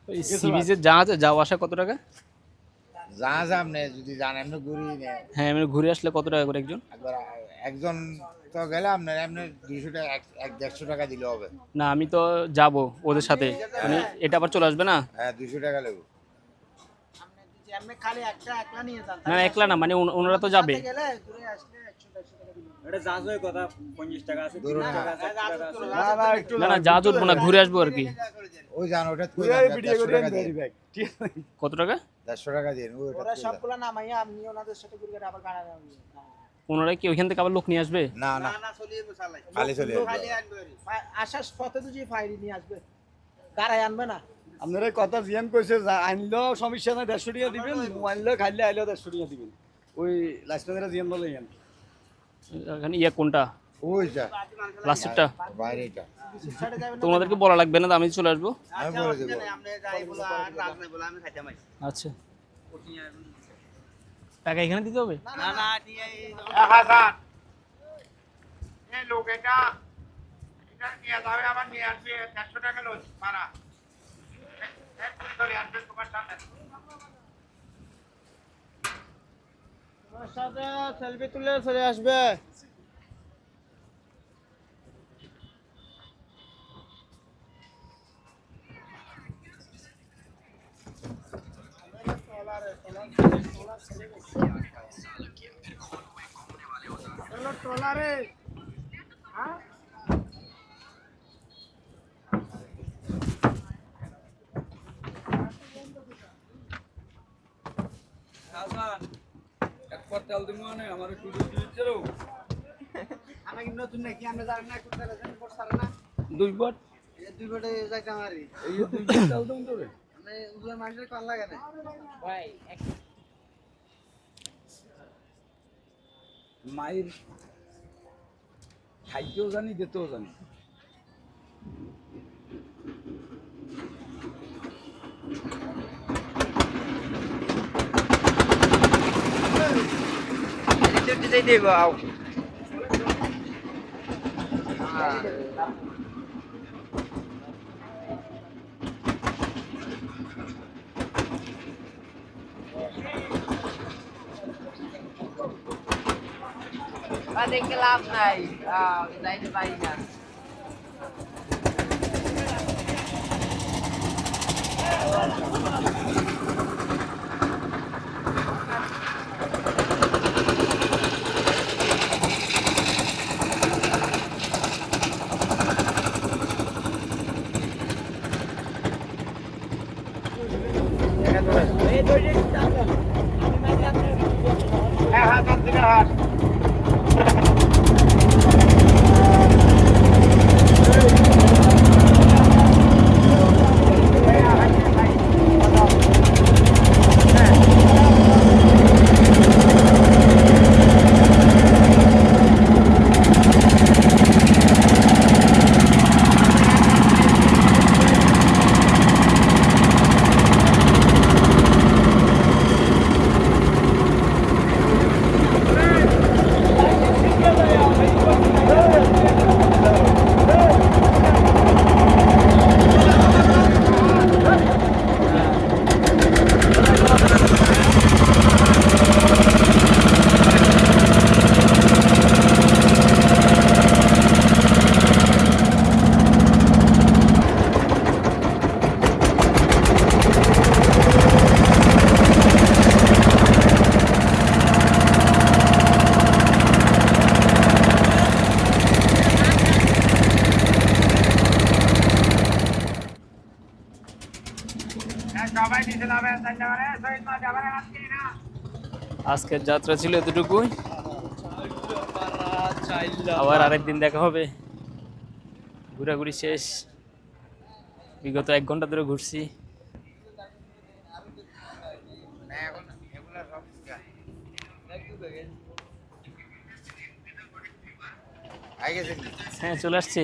ওই সি বিচে জাহাজে যাওয়া আসা কত টাকা? জাহাজ আপনি যদি যান এমনি ঘুরি নেয় হ্যাঁ এমনি ঘুরে আসলে কত টাকা করে একজন? একবার একজন তো গেলে আপনার এমনি 200 টাকা 150 টাকা দিলে হবে। না আমি তো যাব ওদের সাথে, মানে এটা আবার চলে আসবে না? হ্যাঁ 200 টাকা লাগবে। আপনি খালি একটা একলা নিয়ে যান, না একলা না, মানে ওনারা তো যাবে। গেলে ঘুরে আসলে 100-150 টাকা দিবেন। এটা জাহাজের কথা 50 টাকা আছে, ধরুন 30 টাকা আছে, 1 টাকা আছে। না একটু না না জাহাজ উঠবো না, ঘুরে আসবো আর কি। ওই যান ওটা ভিডিও করে 150 টাকা ভেরি দিন, ব্যাক ঠিক আছে। কত টাকা? 150 টাকা দিন ওরা সবগুলা নামাইয়া আপনি ওনাদের সাথে ঘুরে আবার ভাড়া নেবেন। ওনারা কি ওইখান থেকে আবার লোক নিয়ে আসবে? না না খালি চলে আসবে। আসার পথে তো যে ফাইরি নিয়ে আসবে, দাঁড়ায় আনবে না। আপনারা কথা জিয়ান কইছে আনলো সমস্যা নাই 150 টাকা দিবেন, আনলো খাইলে আইলো 150 টাকা দিবেন। ওই লাস্টেরা জিয়ান বলে ইয়ান এখানে ইয়া কোনটা ওইটা প্লাস্টিকটা? বাইরেটা সাইডে যাবেন তো ওনাদেরকে বলা লাগবে না, তো আমি চলে আসবো। আমি বলে দেবো। আচ্ছা টাকা এখানে দিতে হবে? হাসান এই লোক এটা নিয়ে যাবে আবার নিয়ে আসবে 150 টাকা লোক ভাড়া চলে আসবে তোমার সামনে। তোমার সাথে সেলফি তুলে চলে আসবে। ট্রলারে হ্যাঁ হাসান একবার তেল দিমু না আমার ভিডিও দিচ্ছে রো। আমি কি নতুন নাকি আমরা জানি না কোথায় যাবেন করছার না। দুই বট এই দুই বটে যাইতে আমারই এই দুই তেল দিমু তো রে। মানে উজলা মাসের কোন লাগে না ভাই। মায়ের খাইতেও জানি দিতেও জানি। দেখে লাভ নাই, যাইতে পারি না। হাসান থেকে হাস সবাই নিচে নামে আজকের যাত্রা ছিল এতটুকুই, আবার আরেকদিন দেখা হবে। ঘোরাঘুরি শেষ, বিগত 1 ঘন্টা ধরে ঘুরছি। হ্যাঁ চলে আসছি।